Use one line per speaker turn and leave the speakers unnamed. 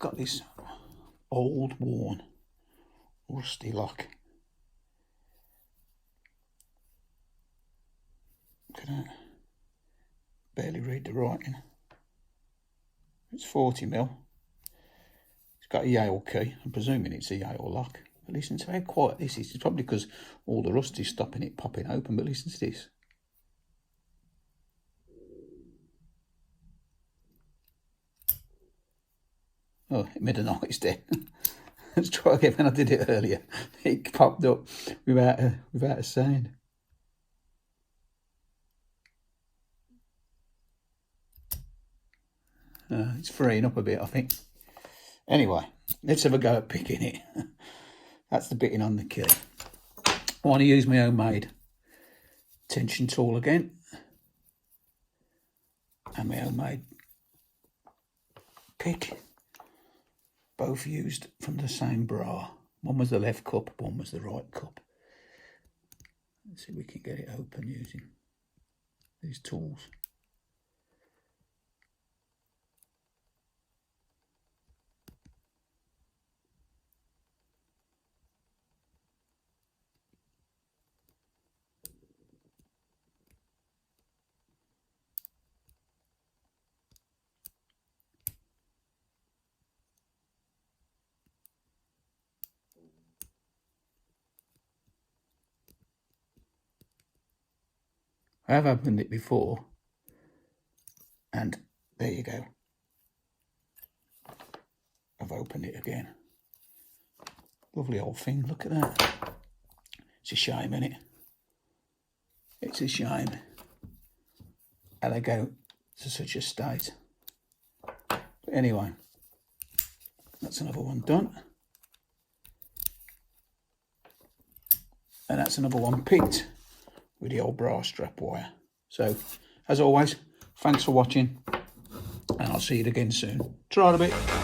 got this old, worn, rusty lock. Look at that. Barely read the writing. It's 40mm. It's got a Yale key. I'm presuming it's a Yale lock. But listen to how quiet this is. It's probably because all the rust is stopping it popping open. But listen to this. Oh, it made a noise there. Let's try again. When I did it earlier, it popped up without a sound. It's freeing up a bit, I think. Anyway, let's have a go at picking it. That's the bitting on the key. I want to use my homemade tension tool again. And my homemade pick. Both used from the same bra. One was the left cup, one was the right cup. Let's see if we can get it open using these tools. I have opened it before, and there you go. I've opened it again. Lovely old thing, look at that. It's a shame, isn't it? It's a shame how they go to such a state. But anyway, that's another one done. And that's another one picked with the old bra strap wire. So, as always, thanks for watching, and I'll see you again soon. Try it a bit.